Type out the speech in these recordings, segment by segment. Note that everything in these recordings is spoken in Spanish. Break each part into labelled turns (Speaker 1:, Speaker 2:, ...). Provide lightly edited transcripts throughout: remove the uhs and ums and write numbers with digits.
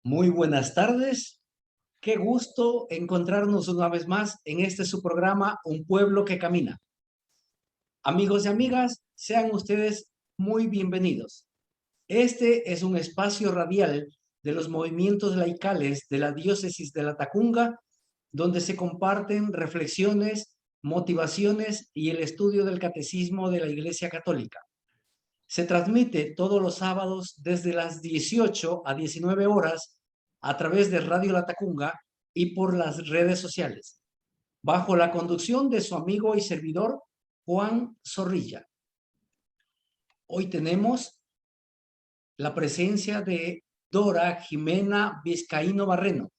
Speaker 1: Muy buenas tardes. Qué gusto encontrarnos una vez más en este su programa Un Pueblo que Camina. Amigos y amigas, sean ustedes muy bienvenidos. Este es un espacio radial de los movimientos laicales de la diócesis de La Tacunga, donde se comparten reflexiones, motivaciones y el estudio del catecismo de la Iglesia Católica. Se transmite todos los sábados desde las 18 a 19 horas a través de Radio La Tacunga y por las redes sociales, bajo la conducción de su amigo y servidor Juan Zorrilla. Hoy tenemos la presencia de Dora Jimena Vizcaíno Barreno,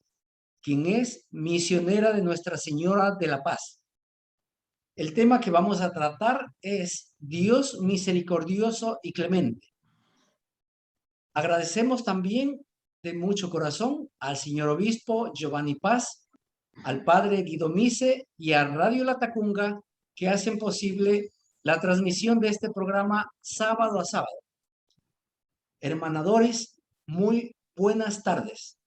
Speaker 1: quien es misionera de Nuestra Señora de la Paz. El tema que vamos a tratar es Dios misericordioso y clemente. Agradecemos también de mucho corazón al señor obispo Giovanni Paz, al padre Guido Mise y a Radio La Tacunga, que hacen posible la transmisión de este programa sábado a sábado. Hermanadores, muy buenas tardes.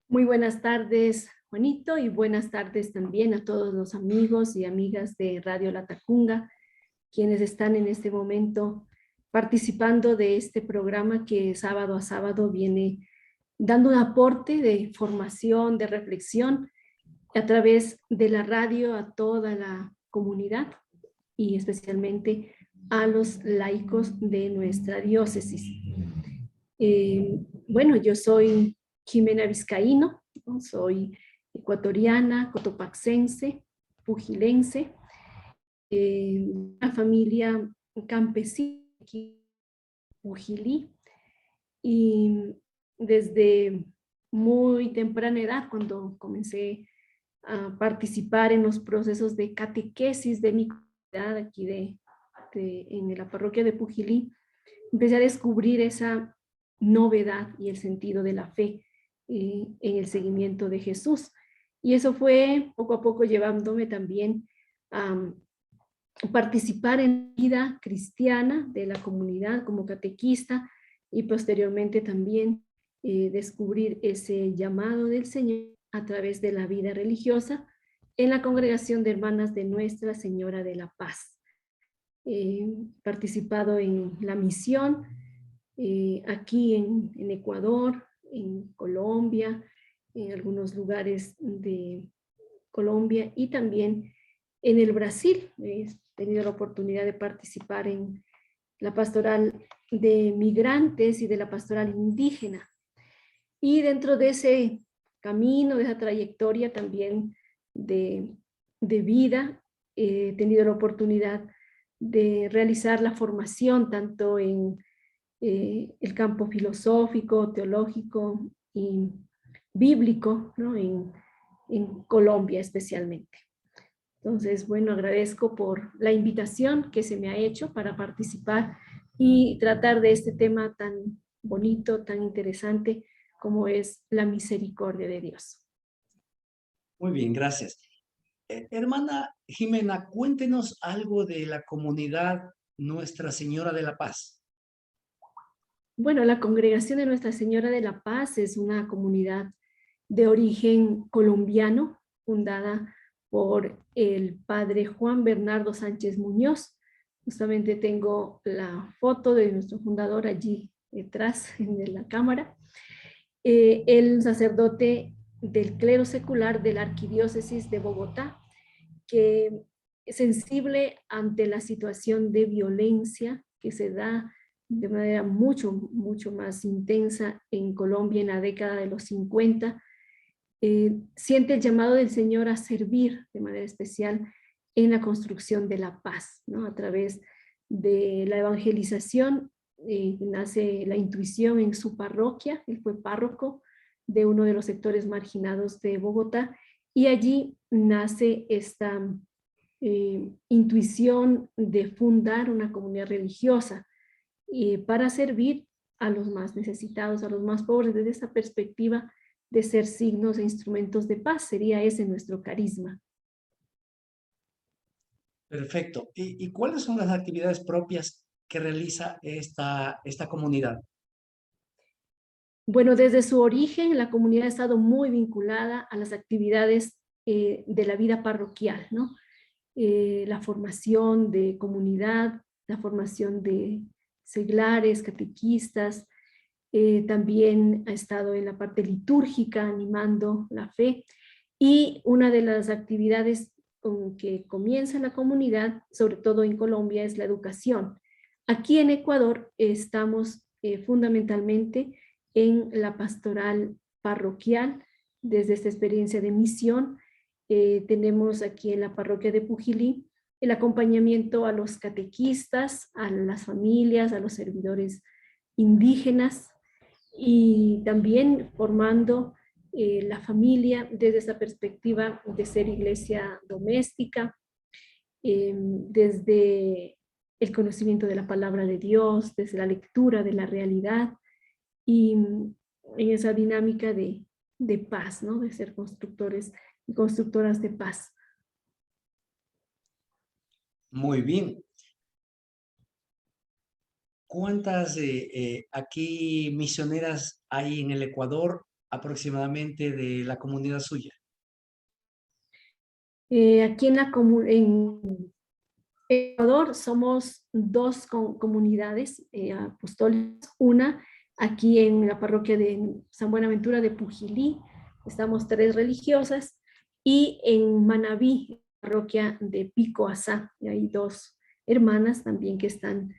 Speaker 2: Muy buenas tardes, Juanito, y buenas tardes también a todos los amigos y amigas de Radio La Tacunga, quienes están en este momento participando de este programa que sábado a sábado viene dando un aporte de formación, de reflexión a través de la radio a toda la comunidad y especialmente a los laicos de nuestra diócesis. Bueno, yo soy Jimena Vizcaíno, ¿no? Soy ecuatoriana, cotopaxense, pugilense, una familia campesina, Pujilí, y desde muy temprana edad, cuando comencé a participar en los procesos de catequesis de mi comunidad aquí en la parroquia de Pujilí, empecé a descubrir esa novedad y el sentido de la fe en el seguimiento de Jesús. Y eso fue poco a poco llevándome también a participar en la vida cristiana de la comunidad como catequista y posteriormente también descubrir ese llamado del Señor a través de la vida religiosa en la congregación de hermanas de Nuestra Señora de la Paz. He participado en la misión aquí en Ecuador, en Colombia, en algunos lugares de Colombia y también en el Brasil. He tenido la oportunidad de participar en la pastoral de migrantes y de la pastoral indígena. Y dentro de ese camino, de esa trayectoria también de vida, he tenido la oportunidad de realizar la formación tanto en el campo filosófico, teológico y bíblico, ¿no? En Colombia especialmente. Entonces, bueno, agradezco por la invitación que se me ha hecho para participar y tratar de este tema tan bonito, tan interesante como es la misericordia de Dios.
Speaker 1: Muy bien, gracias. Hermana Jimena, cuéntenos algo de la comunidad Nuestra Señora de la Paz.
Speaker 2: Bueno, la Congregación de Nuestra Señora de la Paz es una comunidad de origen colombiano, fundada por el padre Juan Bernardo Sánchez Muñoz. Justamente tengo la foto de nuestro fundador allí detrás de la cámara. El sacerdote del clero secular de la Arquidiócesis de Bogotá, que es sensible ante la situación de violencia que se da de manera mucho más intensa en Colombia en la década de los 50, siente el llamado del Señor a servir de manera especial en la construcción de la paz, ¿no? A través de la evangelización nace la intuición en su parroquia. Él fue párroco de uno de los sectores marginados de Bogotá y allí nace esta intuición de fundar una comunidad religiosa para servir a los más necesitados, a los más pobres, desde esa perspectiva de ser signos e instrumentos de paz. Sería ese nuestro carisma.
Speaker 1: Perfecto. ¿Y cuáles son las actividades propias que realiza esta comunidad?
Speaker 2: Bueno, desde su origen, la comunidad ha estado muy vinculada a las actividades de la vida parroquial, ¿no? La formación de comunidad, la formación de seglares, catequistas, también ha estado en la parte litúrgica, animando la fe, y una de las actividades con que comienza la comunidad, sobre todo en Colombia, es la educación. Aquí en Ecuador estamos fundamentalmente en la pastoral parroquial, desde esta experiencia de misión. Tenemos aquí en la parroquia de Pujilí el acompañamiento a los catequistas, a las familias, a los servidores indígenas, y también formando la familia desde esa perspectiva de ser iglesia doméstica, desde el conocimiento de la palabra de Dios, desde la lectura de la realidad, y en esa dinámica de paz, ¿no? De ser constructores y constructoras de paz.
Speaker 1: Muy bien. ¿Cuántas aquí misioneras hay en el Ecuador aproximadamente de la comunidad suya?
Speaker 2: Aquí en Ecuador somos dos comunidades apostólicas. Una aquí en la parroquia de San Buenaventura de Pujilí, estamos 3 religiosas, y en Manabí, parroquia de Pico Asá, y hay 2 hermanas también que están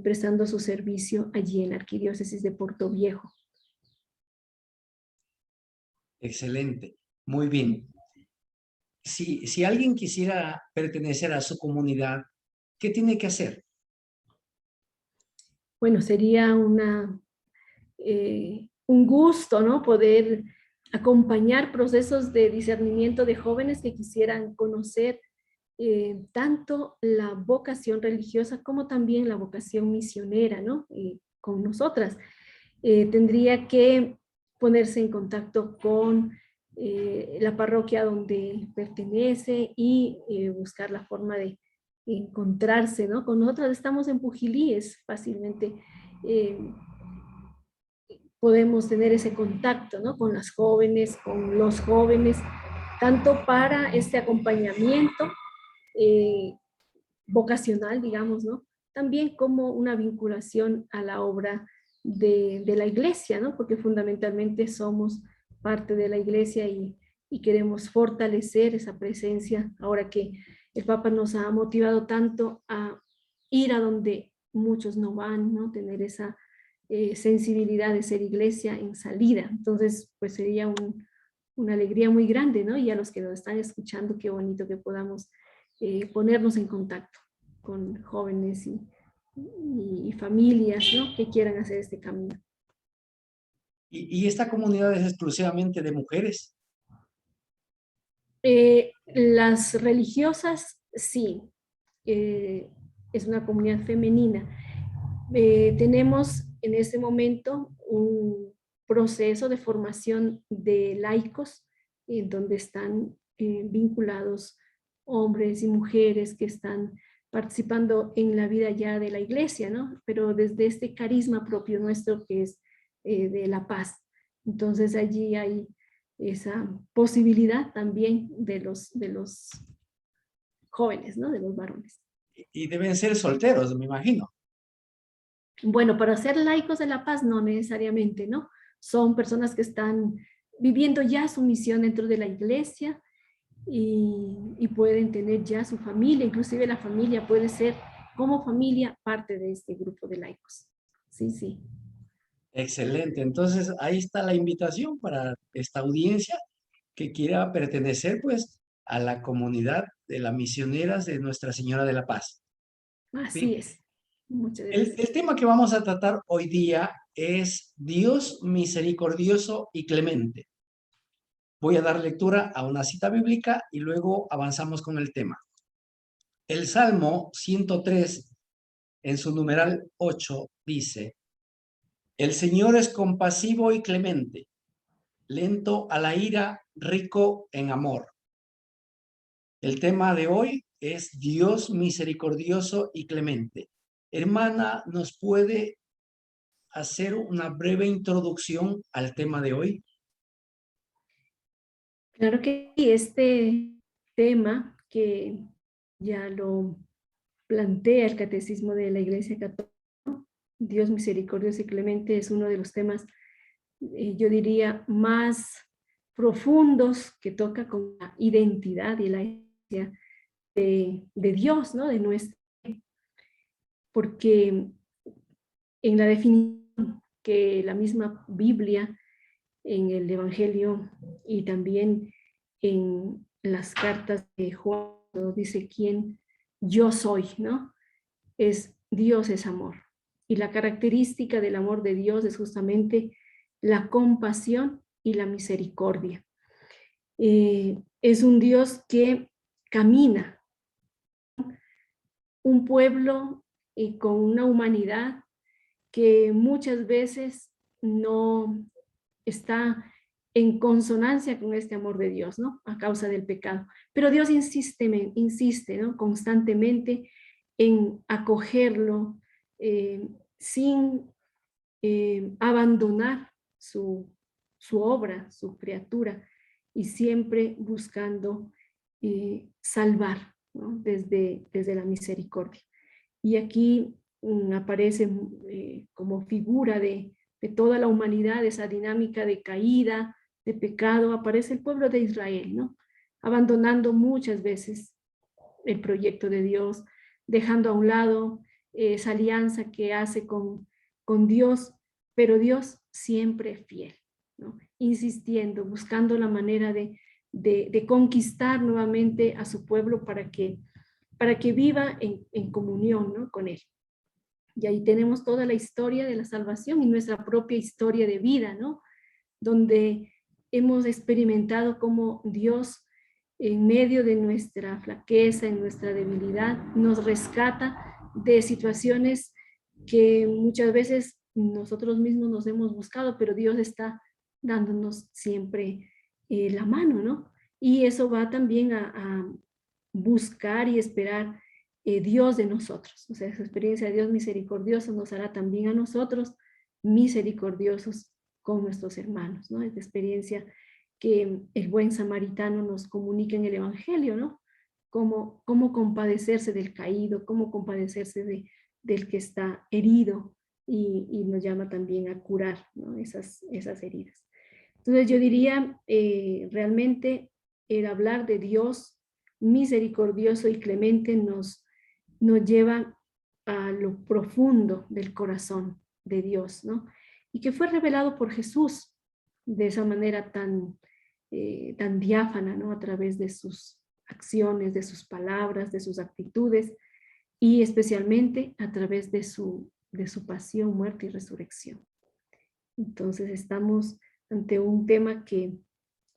Speaker 2: prestando su servicio allí en la arquidiócesis de Portoviejo.
Speaker 1: Excelente. Muy bien. Si alguien quisiera pertenecer a su comunidad, ¿qué tiene que hacer?
Speaker 2: Bueno, sería un gusto, ¿no? Poder acompañar procesos de discernimiento de jóvenes que quisieran conocer tanto la vocación religiosa como también la vocación misionera, ¿no? Con nosotras. Tendría que ponerse en contacto con la parroquia donde pertenece y buscar la forma de encontrarse, ¿no? Con nosotras estamos en Pujilí, es fácilmente eh, podemos tener ese contacto, ¿no? Con las jóvenes, con los jóvenes, tanto para este acompañamiento eh, vocacional, digamos, ¿no? También como una vinculación a la obra de la iglesia, ¿no? Porque fundamentalmente somos parte de la iglesia y queremos fortalecer esa presencia ahora que el Papa nos ha motivado tanto a ir a donde muchos no van, ¿no? Tener esa sensibilidad de ser iglesia en salida. Entonces, pues sería una alegría muy grande, ¿no? Y a los que nos están escuchando, qué bonito que podamos ponernos en contacto con jóvenes y familias, ¿no? Que quieran hacer este camino.
Speaker 1: ¿Y esta comunidad es exclusivamente de mujeres?
Speaker 2: Las religiosas, sí, es una comunidad femenina. Tenemos en este momento un proceso de formación de laicos en donde están vinculados hombres y mujeres que están participando en la vida ya de la iglesia, ¿no? Pero desde este carisma propio nuestro que es de la paz. Entonces allí hay esa posibilidad también de los jóvenes, ¿no? De los varones.
Speaker 1: Y deben ser solteros, me imagino.
Speaker 2: Bueno, para ser laicos de la paz no necesariamente, ¿no? Son personas que están viviendo ya su misión dentro de la iglesia y pueden tener ya su familia, inclusive la familia puede ser como familia parte de este grupo de laicos. Sí, sí.
Speaker 1: Excelente. Entonces, ahí está la invitación para esta audiencia que quiera pertenecer, pues, a la comunidad de las misioneras de Nuestra Señora de la Paz.
Speaker 2: Así
Speaker 1: Bien,
Speaker 2: es. Muchas
Speaker 1: el
Speaker 2: gracias.
Speaker 1: tema que vamos a tratar hoy día es Dios misericordioso y clemente. Voy a dar lectura a una cita bíblica y luego avanzamos con el tema. El Salmo 103, en su numeral 8, dice: El Señor es compasivo y clemente, lento a la ira, rico en amor. El tema de hoy es Dios misericordioso y clemente. Hermana, ¿nos puede hacer una breve introducción al tema de hoy?
Speaker 2: Claro que sí, este tema que ya lo plantea el Catecismo de la Iglesia Católica, Dios misericordioso y clemente, es uno de los temas, yo diría, más profundos que toca con la identidad y la esencia de Dios, ¿no? De nuestra, porque en la definición que la misma Biblia, en el Evangelio y también en las cartas de Juan, dice quién yo soy, ¿no? Es Dios es amor. Y la característica del amor de Dios es justamente la compasión y la misericordia. Es un Dios que camina, un pueblo con una humanidad que muchas veces no está en consonancia con este amor de Dios, ¿no? A causa del pecado. Pero Dios insiste, ¿no? Constantemente en acogerlo sin abandonar su obra, su criatura, y siempre buscando salvar, ¿no? Desde la misericordia. Y aquí aparece como figura de toda la humanidad, esa dinámica de caída, de pecado, aparece el pueblo de Israel, ¿no? Abandonando muchas veces el proyecto de Dios, dejando a un lado esa alianza que hace con Dios, pero Dios siempre fiel, ¿no? Insistiendo, buscando la manera de conquistar nuevamente a su pueblo para que viva en comunión, ¿no? Con Él. Y ahí tenemos toda la historia de la salvación y nuestra propia historia de vida, ¿no? Donde hemos experimentado cómo Dios, en medio de nuestra flaqueza, en nuestra debilidad, nos rescata de situaciones que muchas veces nosotros mismos nos hemos buscado, pero Dios está dándonos siempre la mano, ¿no? Y eso va también a buscar y esperar Dios de nosotros. O sea, esa experiencia de Dios misericordioso nos hará también a nosotros misericordiosos con nuestros hermanos, ¿no? Esta experiencia que el buen samaritano nos comunica en el Evangelio, ¿no? Cómo compadecerse del caído, cómo compadecerse del que está herido y nos llama también a curar, ¿no? esas heridas. Entonces yo diría, realmente el hablar de Dios misericordioso y clemente nos lleva a lo profundo del corazón de Dios, ¿no? Y que fue revelado por Jesús de esa manera tan diáfana, ¿no? A través de sus acciones, de sus palabras, de sus actitudes y especialmente a través de su pasión, muerte y resurrección. Entonces estamos ante un tema que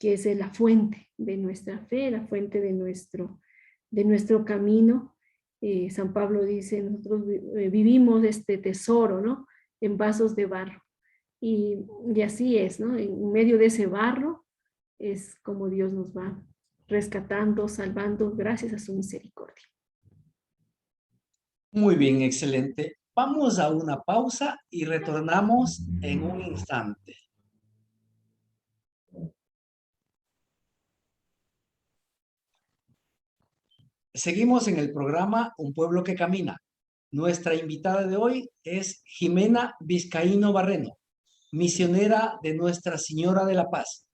Speaker 2: es la fuente de nuestra fe, la fuente de nuestro camino. San Pablo dice, nosotros vivimos este tesoro, ¿no? En vasos de barro. Y así es, ¿no? En medio de ese barro es como Dios nos va rescatando, salvando, gracias a su misericordia.
Speaker 1: Muy bien, excelente. Vamos a una pausa y retornamos en un instante. Seguimos en el programa Un Pueblo que Camina. Nuestra invitada de hoy es Jimena Vizcaíno Barreno, misionera de Nuestra Señora de la Paz.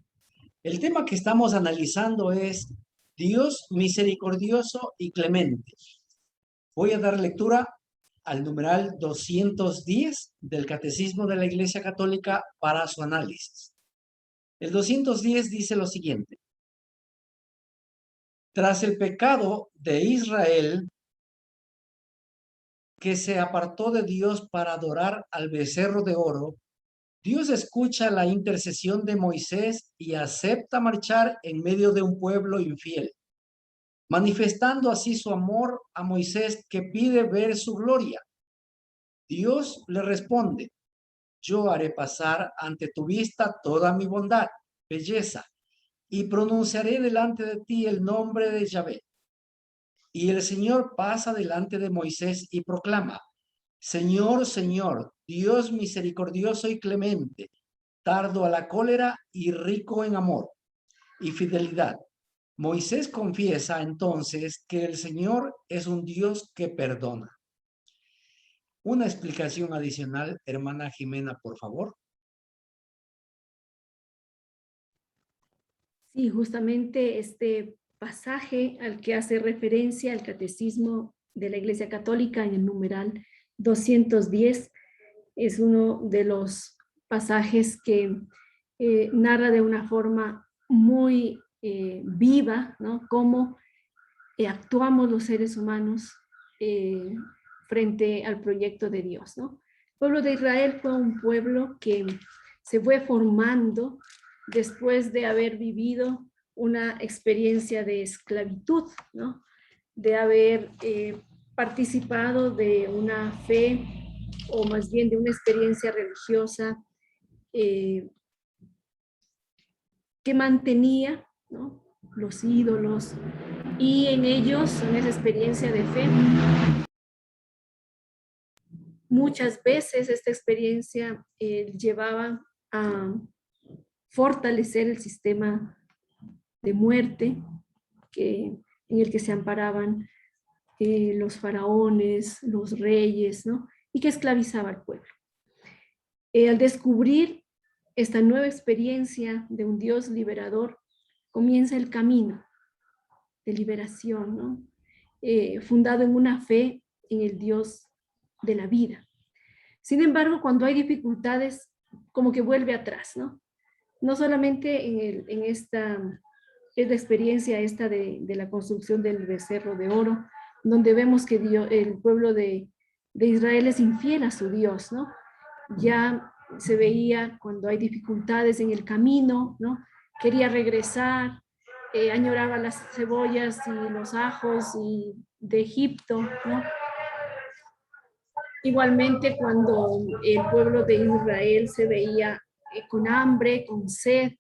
Speaker 1: El tema que estamos analizando es Dios misericordioso y clemente. Voy a dar lectura al numeral 210 del Catecismo de la Iglesia Católica para su análisis. El 210 dice lo siguiente: tras el pecado de Israel, que se apartó de Dios para adorar al becerro de oro, Dios escucha la intercesión de Moisés y acepta marchar en medio de un pueblo infiel, manifestando así su amor a Moisés, que pide ver su gloria. Dios le responde: yo haré pasar ante tu vista toda mi bondad, belleza, y pronunciaré delante de ti el nombre de Yahvé. Y el Señor pasa delante de Moisés y proclama: Señor, Señor, Dios misericordioso y clemente, tardo a la cólera y rico en amor y fidelidad. Moisés confiesa entonces que el Señor es un Dios que perdona. Una explicación adicional, hermana Jimena, por favor.
Speaker 2: Sí, justamente este pasaje al que hace referencia el Catecismo de la Iglesia Católica en el numeral 210 es uno de los pasajes que narra de una forma muy viva, ¿no? Cómo actuamos los seres humanos frente al proyecto de Dios, ¿no? El pueblo de Israel fue un pueblo que se fue formando después de haber vivido una experiencia de esclavitud, ¿no? De haber participado de una fe o más bien de una experiencia religiosa que mantenía, ¿no? Los ídolos, y en ellos, en esa experiencia de fe, muchas veces esta experiencia llevaba a fortalecer el sistema de muerte en el que se amparaban los faraones, los reyes, ¿no? Y que esclavizaba al pueblo. Al descubrir esta nueva experiencia de un Dios liberador, comienza el camino de liberación, ¿no? Fundado en una fe en el Dios de la vida. Sin embargo, cuando hay dificultades, como que vuelve atrás, ¿no? No solamente en esta experiencia esta de la construcción del becerro de oro, donde vemos que el pueblo de Israel es infiel a su Dios, ¿no? Ya se veía cuando hay dificultades en el camino, ¿no? Quería regresar, añoraba las cebollas y los ajos de Egipto, ¿no? Igualmente cuando el pueblo de Israel se veía con hambre, con sed,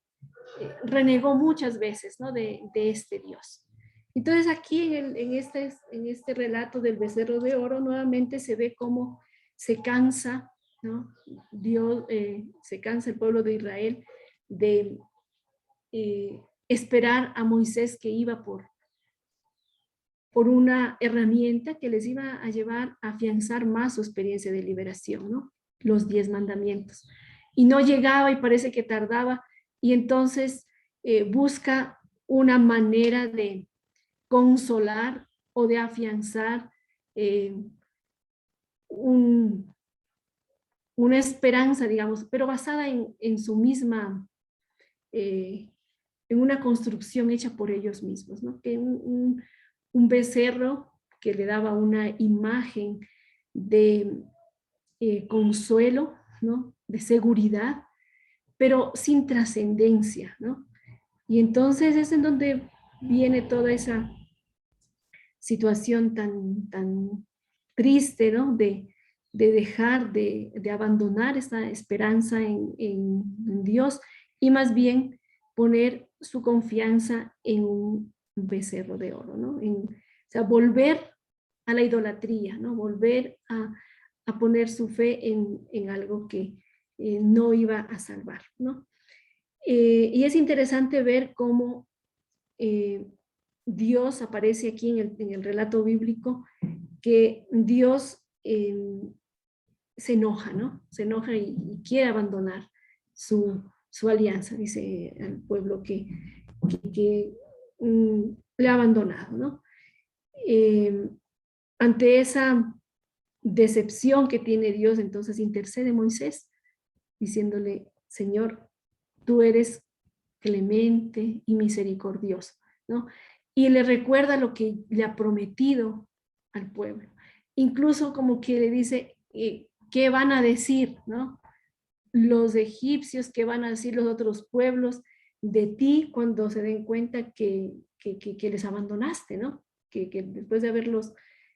Speaker 2: renegó muchas veces, ¿no? de este Dios. Entonces aquí en este relato del becerro de oro nuevamente se ve cómo se cansa, ¿no? Dios, se cansa el pueblo de Israel de esperar a Moisés que iba por una herramienta que les iba a llevar a afianzar más su experiencia de liberación, ¿no? Los 10 mandamientos. Y no llegaba y parece que tardaba, y entonces busca una manera de consolar o de afianzar una esperanza, digamos, pero basada en su misma, en una construcción hecha por ellos mismos, ¿no? Que un becerro que le daba una imagen de consuelo, ¿no? De seguridad, pero sin trascendencia, ¿no? Y entonces es en donde viene toda esa situación tan triste, ¿no? De dejar, de abandonar esta esperanza en Dios y más bien poner su confianza en un becerro de oro, ¿no? O sea, volver a la idolatría, ¿no? Volver a poner su fe en algo que no iba a salvar, ¿no? Y es interesante ver cómo Dios aparece aquí en el relato bíblico, que Dios se enoja, ¿no? Se enoja y quiere abandonar su alianza, dice al pueblo que le ha abandonado, ¿no? Ante esa decepción que tiene Dios, entonces intercede Moisés, diciéndole, Señor, tú eres clemente y misericordioso, ¿no? Y le recuerda lo que le ha prometido al pueblo. Incluso como que le dice, ¿qué van a decir, no? Los egipcios, ¿qué van a decir los otros pueblos de ti cuando se den cuenta que les abandonaste, ¿no? Que después de haberlos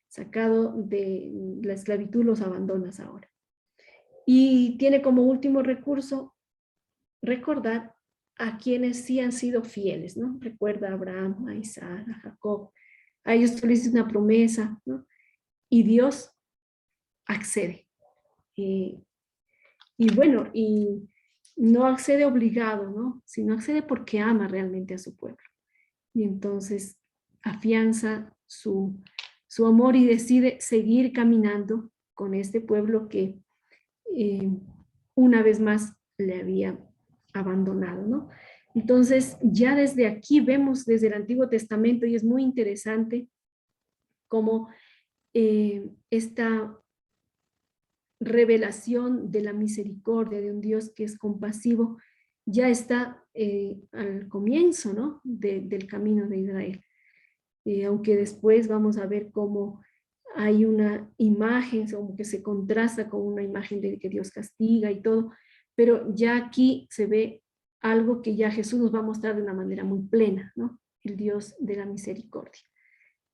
Speaker 2: sacado de la esclavitud los abandonas ahora. Y tiene como último recurso recordar a quienes sí han sido fieles, ¿no? Recuerda a Abraham, a Isaac, a Jacob. A ellos tú le hiciste una promesa, ¿no? Y Dios accede. Y bueno, y no accede obligado, ¿no? Sino accede porque ama realmente a su pueblo. Y entonces afianza su amor y decide seguir caminando con este pueblo que una vez más le había abandonado, ¿no? Entonces, ya desde aquí vemos desde el Antiguo Testamento, y es muy interesante cómo esta revelación de la misericordia de un Dios que es compasivo ya está al comienzo, ¿no? Del camino de Israel. Aunque después vamos a ver cómo hay una imagen, como que se contrasta con una imagen de que Dios castiga y todo, pero ya aquí se ve algo que ya Jesús nos va a mostrar de una manera muy plena, ¿no? El Dios de la misericordia.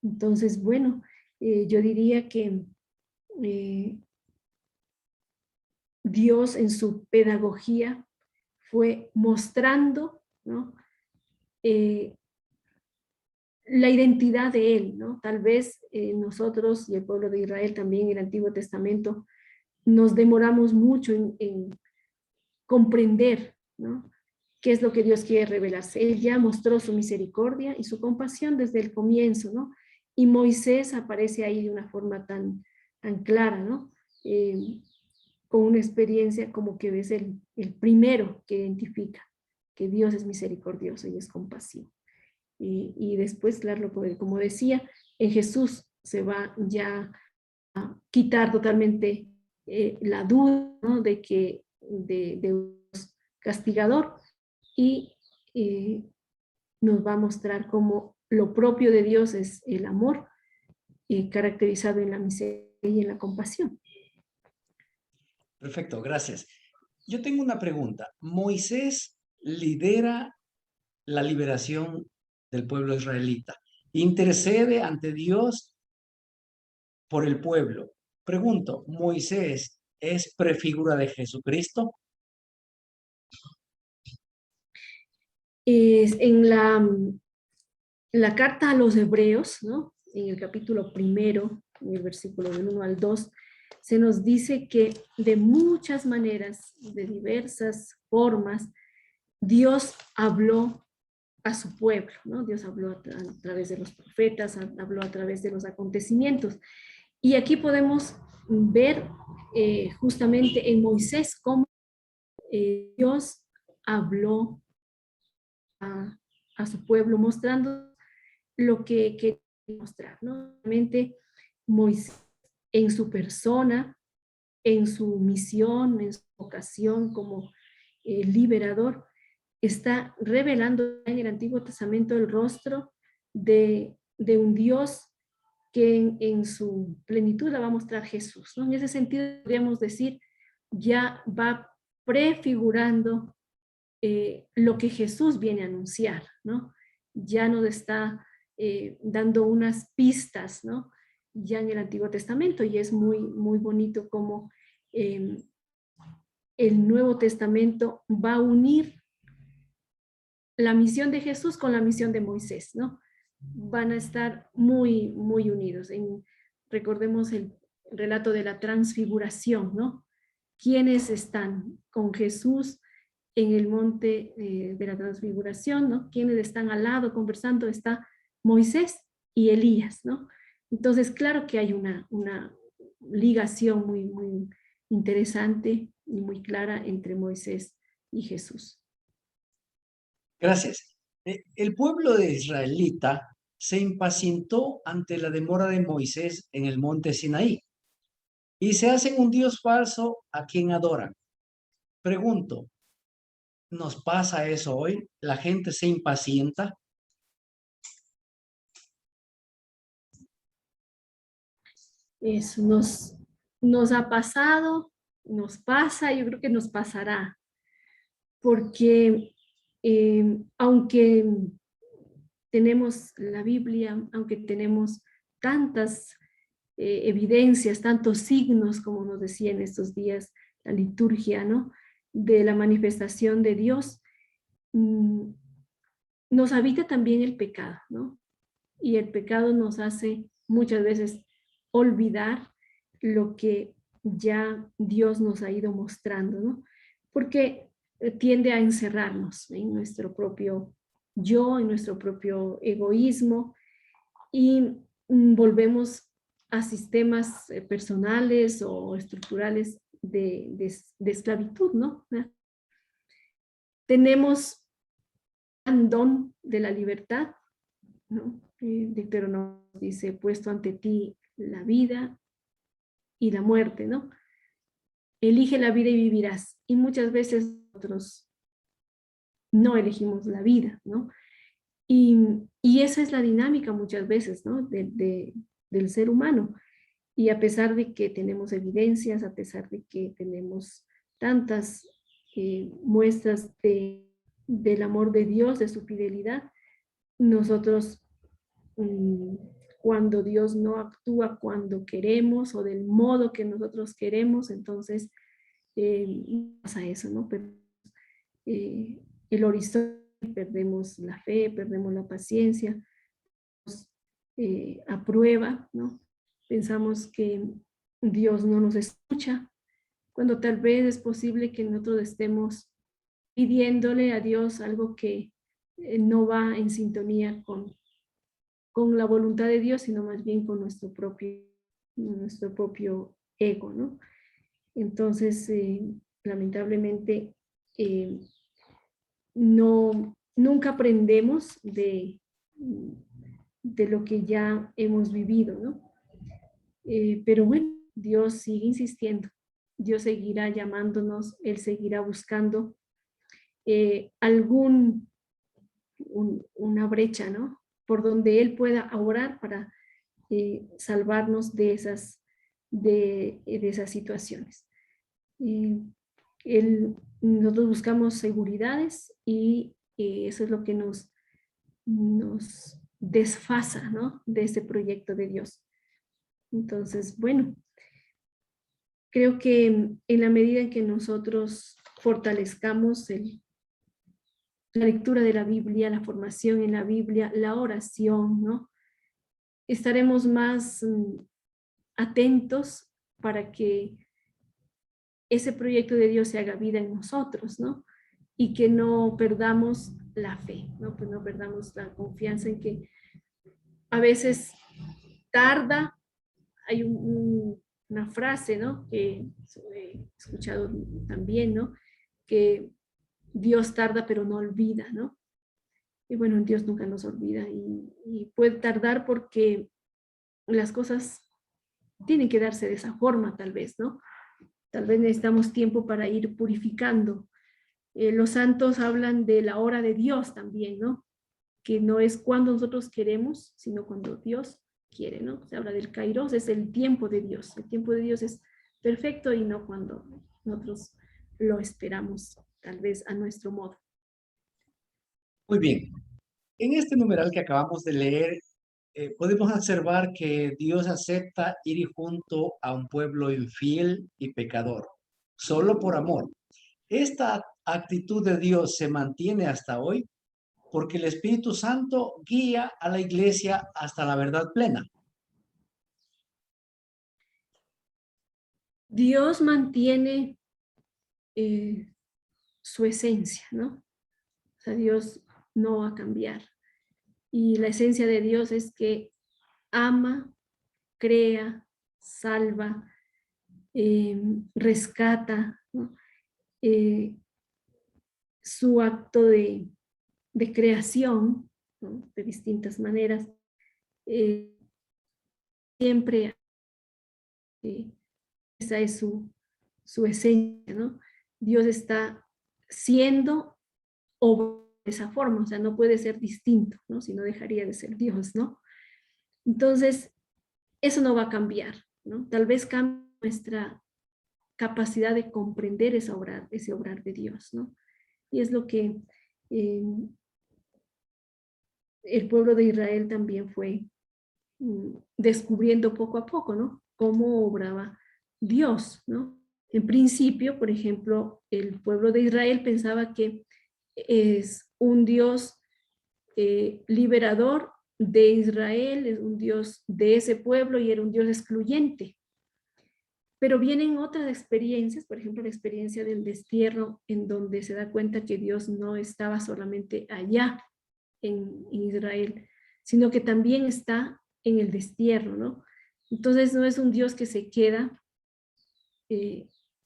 Speaker 2: Entonces, bueno, yo diría que Dios en su pedagogía fue mostrando, ¿no? La identidad de Él, ¿no? Tal vez nosotros y el pueblo de Israel también en el Antiguo Testamento nos demoramos mucho en comprender, ¿no? ¿Qué es lo que Dios quiere revelarse? Él ya mostró su misericordia y su compasión desde el comienzo, ¿no? Y Moisés aparece ahí de una forma tan clara, ¿no? Con una experiencia como que es el primero que identifica que Dios es misericordioso y es compasivo. Y después, claro, como decía, en Jesús se va ya a quitar totalmente la duda, ¿no? de un castigador, y nos va a mostrar cómo lo propio de Dios es el amor, caracterizado en la miseria y en la compasión.
Speaker 1: Perfecto, gracias. Yo tengo una pregunta. Moisés lidera la liberación del pueblo israelita. Intercede ante Dios por el pueblo. Pregunto, ¿Moisés es prefigura de Jesucristo?
Speaker 2: En la carta a los Hebreos, ¿no? En el capítulo 1, en el versículo del 1 al 2, se nos dice que de muchas maneras, de diversas formas, Dios habló a su pueblo, ¿no? Dios habló a través de los profetas, habló a través de los acontecimientos. Y aquí podemos ver justamente en Moisés cómo Dios habló a su pueblo, mostrando lo que quería mostrar, ¿no? Realmente Moisés en su persona, en su misión, en su vocación como liberador, está revelando en el Antiguo Testamento el rostro de un Dios que en su plenitud la va a mostrar Jesús, ¿no? En ese sentido, podríamos decir, ya va prefigurando lo que Jesús viene a anunciar, ¿no? Ya nos está dando unas pistas, ¿no? Ya en el Antiguo Testamento, y es muy, muy bonito cómo el Nuevo Testamento va a unir la misión de Jesús con la misión de Moisés, ¿no? Van a estar muy, muy unidos. Recordemos el relato de la transfiguración, ¿no? ¿Quiénes están con Jesús en el monte de la transfiguración, ¿no? ¿Quiénes están al lado conversando? Está Moisés y Elías, ¿no? Entonces, claro que hay una ligación muy, muy interesante y muy clara entre Moisés y Jesús.
Speaker 1: Gracias. El pueblo de israelita se impacientó ante la demora de Moisés en el monte Sinaí y se hacen un Dios falso a quien adoran. Pregunto, ¿nos pasa eso hoy? ¿La gente se impacienta?
Speaker 2: Eso nos ha pasado, nos pasa, yo creo que nos pasará, porque aunque tenemos la Biblia, aunque tenemos tantas evidencias, tantos signos, como nos decía en estos días la liturgia, ¿no? De la manifestación de Dios, nos habita también el pecado, ¿no? Y el pecado nos hace muchas veces olvidar lo que ya Dios nos ha ido mostrando, ¿no? Porque tiende a encerrarnos en nuestro propio yo, en nuestro propio egoísmo, y volvemos a sistemas personales o estructurales de esclavitud, ¿no? Tenemos un don de la libertad, ¿no? Deuteronomio dice, puesto ante ti la vida y la muerte, ¿no? Elige la vida y vivirás. Y muchas veces nosotros no elegimos la vida, ¿no? Y esa es la dinámica muchas veces, ¿no? Del ser humano. Y a pesar de que tenemos evidencias, a pesar de que tenemos tantas muestras del amor de Dios, de su fidelidad, nosotros cuando Dios no actúa cuando queremos o del modo que nosotros queremos, entonces pasa eso, ¿no? Pero, el horizonte, perdemos la fe, perdemos la paciencia, a prueba, ¿no? Pensamos que Dios no nos escucha, cuando tal vez es posible que nosotros estemos pidiéndole a Dios algo que no va en sintonía con la voluntad de Dios, sino más bien con nuestro propio ego, ¿no? Entonces, lamentablemente, nunca aprendemos de lo que ya hemos vivido, ¿no? Pero bueno, Dios sigue insistiendo, Dios seguirá llamándonos, Él seguirá buscando una brecha, ¿no? Por donde Él pueda orar para salvarnos de esas situaciones. Nosotros buscamos seguridades y eso es lo que nos desfasa, ¿no? De ese proyecto de Dios. Entonces, bueno, creo que en la medida en que nosotros fortalezcamos la lectura de la Biblia, la formación en la Biblia, la oración, ¿no? Estaremos más atentos para que ese proyecto de Dios se haga vida en nosotros, ¿no? Y que no perdamos la fe, ¿no? Pues no perdamos la confianza en que a veces tarda. Hay una frase, ¿no? Que he escuchado también, ¿no? Que Dios tarda pero no olvida, ¿no? Y bueno, Dios nunca nos olvida y puede tardar porque las cosas tienen que darse de esa forma, tal vez, ¿no? Tal vez necesitamos tiempo para ir purificando. Los santos hablan de la hora de Dios también, ¿no? Que no es cuando nosotros queremos, sino cuando Dios quiere, ¿no? Se habla del kairos, es el tiempo de Dios. El tiempo de Dios es perfecto y no cuando nosotros lo esperamos, tal vez a nuestro modo.
Speaker 1: Muy bien. En este numeral que acabamos de leer, podemos observar que Dios acepta ir junto a un pueblo infiel y pecador, solo por amor. Esta actitud de Dios se mantiene hasta hoy porque el Espíritu Santo guía a la iglesia hasta la verdad plena.
Speaker 2: Dios mantiene su esencia, ¿no? O sea, Dios no va a cambiar. Y la esencia de Dios es que ama, crea, salva, rescata, ¿no? Su acto de creación, ¿no? De distintas maneras, siempre esa es su esencia, ¿no? Dios está siendo o de esa forma, o sea, no puede ser distinto, ¿no? Si no dejaría de ser Dios, ¿no? Entonces, eso no va a cambiar, ¿no? Tal vez cambie nuestra capacidad de comprender ese obrar de Dios, ¿no? Y es lo que el pueblo de Israel también fue descubriendo poco a poco, ¿no? Cómo obraba Dios, ¿no? En principio, por ejemplo, el pueblo de Israel pensaba que es un Dios liberador de Israel, es un Dios de ese pueblo y era un Dios excluyente. Pero vienen otras experiencias, por ejemplo, la experiencia del destierro, en donde se da cuenta que Dios no estaba solamente allá en Israel, sino que también está en el destierro, ¿no? Entonces no es un Dios que se queda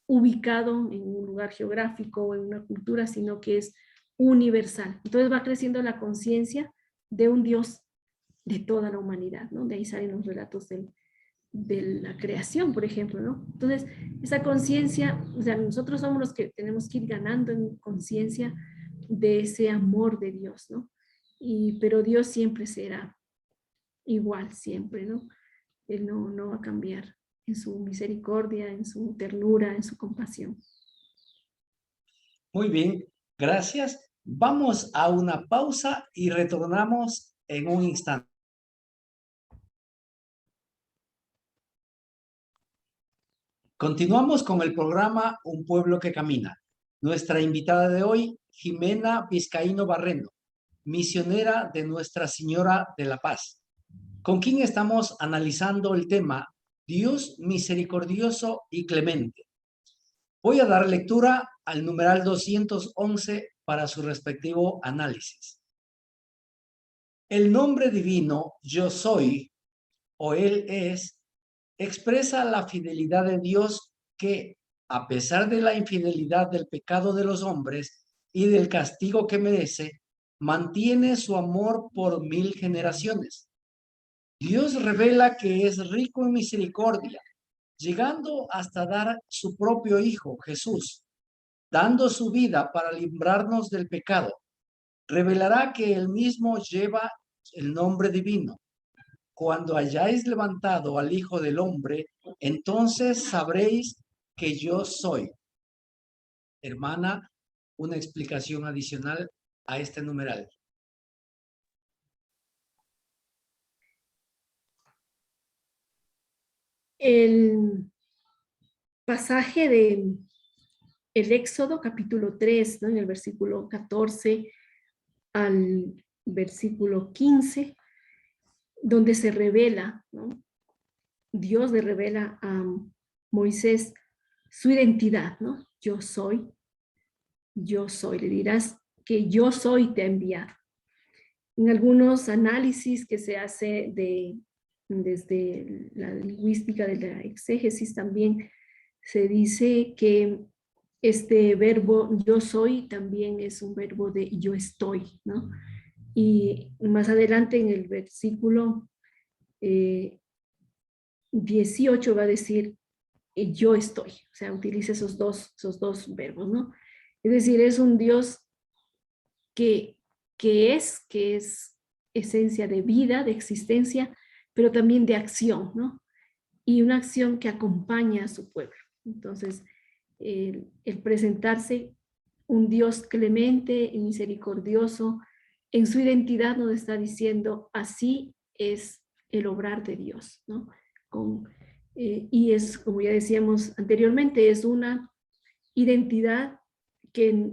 Speaker 2: ubicado en un lugar geográfico o en una cultura, sino que es universal. Entonces va creciendo la conciencia de un Dios de toda la humanidad, ¿no? De ahí salen los relatos de la creación, por ejemplo, ¿no? Entonces, esa conciencia, o sea, nosotros somos los que tenemos que ir ganando en conciencia de ese amor de Dios, ¿no? Pero Dios siempre será igual, siempre, ¿no? Él no va a cambiar en su misericordia, en su ternura, en su compasión.
Speaker 1: Muy bien, gracias. Vamos a una pausa y retornamos en un instante. Continuamos con el programa Un Pueblo que Camina. Nuestra invitada de hoy, Jimena Vizcaíno Barreno, misionera de Nuestra Señora de la Paz, con quien estamos analizando el tema Dios misericordioso y clemente. Voy a dar lectura al numeral 211 para su respectivo análisis. El nombre divino Yo Soy, o Él es, expresa la fidelidad de Dios que, a pesar de la infidelidad del pecado de los hombres y del castigo que merece, mantiene su amor por 1000 generaciones. Dios revela que es rico en misericordia, llegando hasta dar su propio Hijo, Jesús, dando su vida para librarnos del pecado. Revelará que él mismo lleva el nombre divino. Cuando hayáis levantado al Hijo del Hombre, entonces sabréis que yo soy. Hermana, una explicación adicional a este numeral.
Speaker 2: El pasaje de el Éxodo capítulo 3, ¿no? En el versículo 14 al versículo 15, donde se revela, ¿no? Dios le revela a Moisés su identidad, ¿no? Yo soy, le dirás que yo soy te ha enviado. En algunos análisis que se hace desde la lingüística de la exégesis también se dice que este verbo yo soy también es un verbo de yo estoy, ¿no? Y más adelante en el versículo 18 va a decir yo estoy, o sea, utiliza esos dos verbos, ¿no? Es decir, es un Dios que es esencia de vida, de existencia, pero también de acción, ¿no? Y una acción que acompaña a su pueblo. Entonces, el presentarse un Dios clemente y misericordioso, en su identidad nos está diciendo, así es el obrar de Dios, ¿no? Y es, como ya decíamos anteriormente, es una identidad que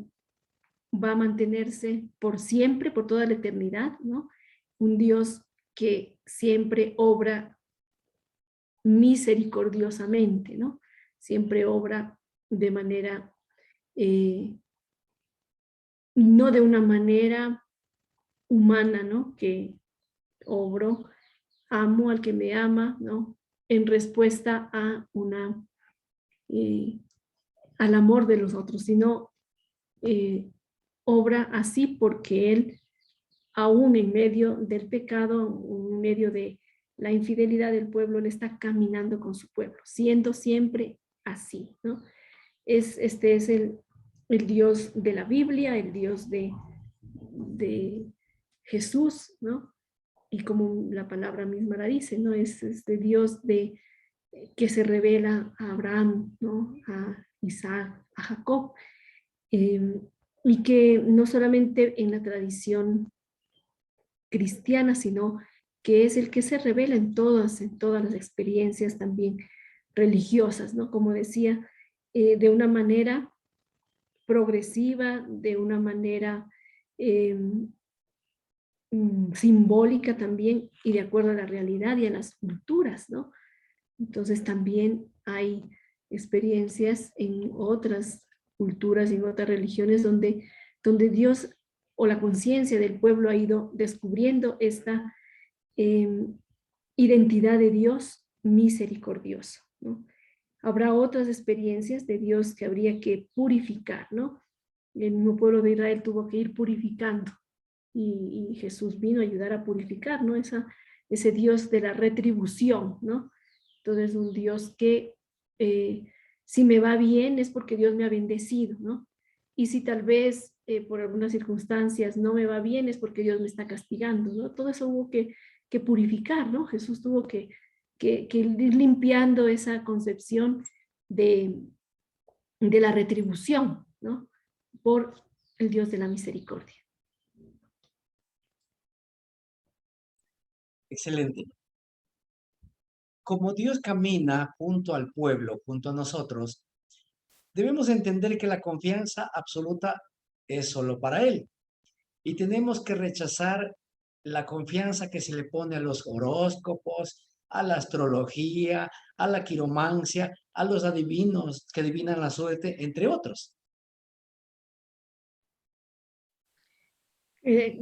Speaker 2: va a mantenerse por siempre, por toda la eternidad, ¿no? Un Dios que siempre obra misericordiosamente, ¿no? Siempre obra de manera, no de una manera humana, ¿no? Que obro, amo al que me ama, ¿no? En respuesta a al amor de los otros, sino obra así porque Él, aún en medio del pecado, en medio de la infidelidad del pueblo, Él está caminando con su pueblo, siendo siempre así, ¿no? Este es el Dios de la Biblia, el Dios de Jesús, ¿no? Y como la palabra misma la dice, ¿no? Es este Dios que se revela a Abraham, ¿no? A Isaac, a Jacob, y que no solamente en la tradición cristiana, sino que es el que se revela en todas las experiencias también religiosas, ¿no? Como decía, de una manera progresiva, de una manera simbólica también y de acuerdo a la realidad y a las culturas, ¿no? Entonces también hay experiencias en otras culturas y en otras religiones donde Dios o la conciencia del pueblo ha ido descubriendo esta identidad de Dios misericordioso, ¿no? Habrá otras experiencias de Dios que habría que purificar, ¿no? El mismo pueblo de Israel tuvo que ir purificando y Jesús vino a ayudar a purificar, ¿no? Ese Dios de la retribución, ¿no? Entonces un Dios que si me va bien es porque Dios me ha bendecido, ¿no? Y si tal vez por algunas circunstancias no me va bien es porque Dios me está castigando, ¿no? Todo eso hubo que purificar, ¿no? Jesús tuvo que ir limpiando esa concepción de la retribución, ¿no? Por el Dios de la misericordia.
Speaker 1: Excelente. Como Dios camina junto al pueblo, junto a nosotros, debemos entender que la confianza absoluta es solo para Él. Y tenemos que rechazar la confianza que se le pone a los horóscopos, a la astrología, a la quiromancia, a los adivinos que adivinan la suerte, entre otros.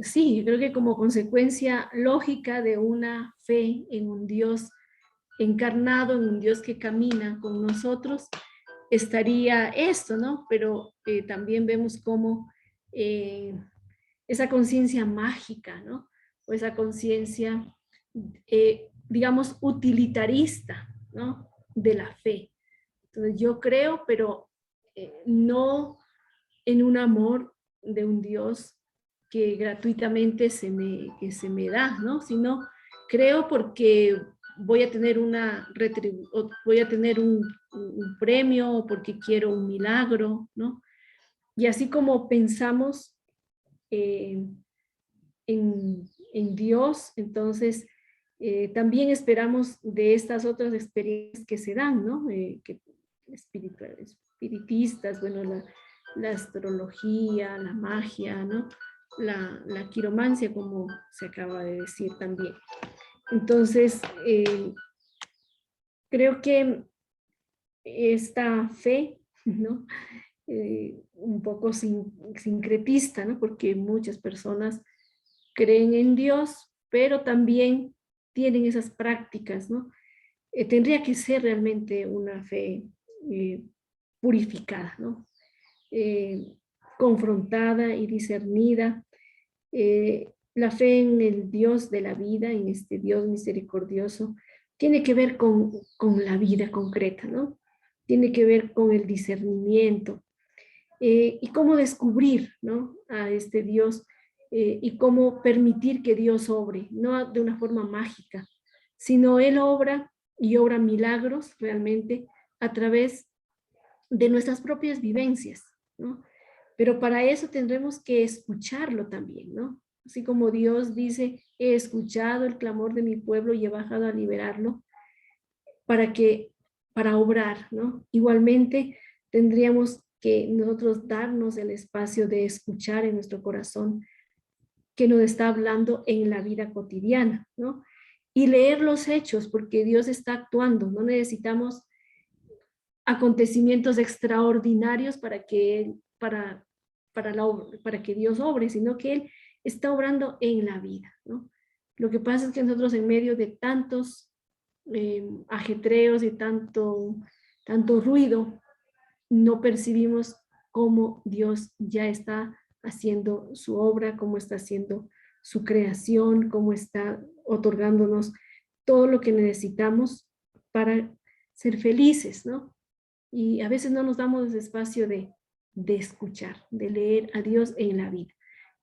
Speaker 2: Sí, creo que como consecuencia lógica de una fe en un Dios encarnado, en un Dios que camina con nosotros, estaría esto, ¿no? Pero también vemos cómo esa conciencia mágica, ¿no? O esa conciencia, digamos, utilitarista, ¿no? De la fe. Entonces yo creo, pero no en un amor de un Dios que gratuitamente que se me da, ¿no? Sino creo porque voy a tener voy a tener un premio, porque quiero un milagro, ¿no? Y así como pensamos en Dios, entonces también esperamos de estas otras experiencias que se dan, ¿no? Que espiritistas, bueno, la astrología, la magia, ¿no? La quiromancia, como se acaba de decir también. Entonces, creo que esta fe, ¿no? Un poco sincretista, ¿no? Porque muchas personas creen en Dios, pero también tienen esas prácticas, ¿no? Tendría que ser realmente una fe purificada, ¿no? Confrontada y discernida. La fe en el Dios de la vida, en este Dios misericordioso, tiene que ver con la vida concreta, ¿no? Tiene que ver con el discernimiento y cómo descubrir, ¿no? A este Dios y cómo permitir que Dios obre, no de una forma mágica, sino Él obra y obra milagros realmente a través de nuestras propias vivencias, ¿no? Pero para eso tendremos que escucharlo también, ¿no? Así como Dios dice, he escuchado el clamor de mi pueblo y he bajado a liberarlo para obrar, ¿no? Igualmente tendríamos que nosotros darnos el espacio de escuchar en nuestro corazón que nos está hablando en la vida cotidiana, ¿no? Y leer los hechos, porque Dios está actuando, no necesitamos acontecimientos extraordinarios para que Dios obre, sino que Él está obrando en la vida, ¿no? Lo que pasa es que nosotros en medio de tantos ajetreos y tanto ruido, no percibimos cómo Dios ya está haciendo su obra, cómo está haciendo su creación, cómo está otorgándonos todo lo que necesitamos para ser felices, ¿no? Y a veces no nos damos ese espacio de escuchar, de leer a Dios en la vida.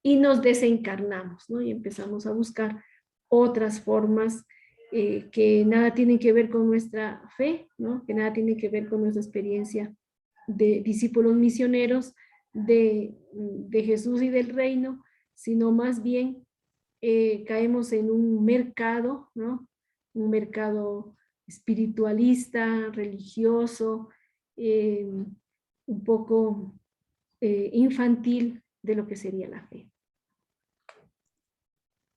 Speaker 2: Y nos desencarnamos, ¿no? Y empezamos a buscar otras formas que nada tienen que ver con nuestra fe, ¿no? Que nada tienen que ver con nuestra experiencia de discípulos misioneros de Jesús y del reino, sino más bien caemos en un mercado, ¿no? Un mercado espiritualista, religioso, un poco infantil de lo que sería la fe.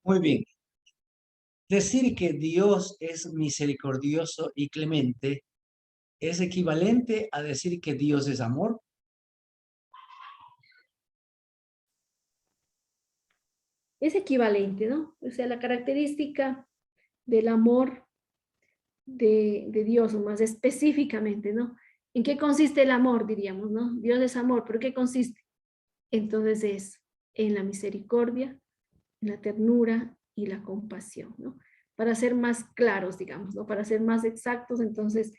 Speaker 1: Muy bien. Decir que Dios es misericordioso y clemente es equivalente a decir que Dios es amor?
Speaker 2: Es equivalente, ¿no? O sea, la característica del amor de Dios, o más específicamente, ¿no? ¿En qué consiste el amor, diríamos, ¿no? Dios es amor, ¿pero qué consiste? Entonces es en la misericordia, en la ternura y la compasión, ¿no? Para ser más claros, digamos, ¿no? Para ser más exactos, entonces,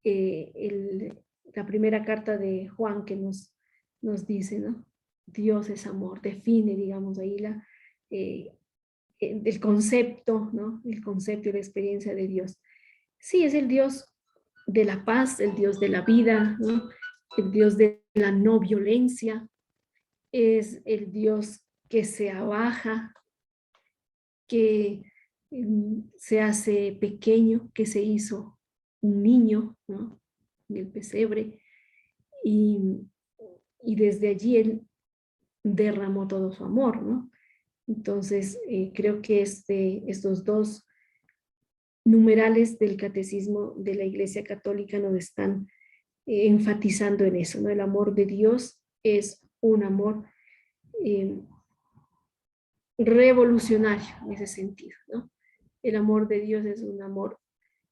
Speaker 2: la primera carta de Juan que nos dice, ¿no? Dios es amor, define, digamos, ahí el concepto, ¿no? El concepto y la experiencia de Dios. Sí, es el Dios de la paz, el Dios de la vida, ¿no? El Dios de la no violencia, es el Dios que se abaja, que se hace pequeño, que se hizo un niño, ¿no? En el pesebre, y, y desde allí él derramó todo su amor, ¿no? Entonces, creo que estos dos numerales del catecismo de la Iglesia Católica nos están enfatizando en eso, ¿no? El amor de Dios es un amor eh, revolucionario en ese sentido, ¿no? El amor de Dios es un amor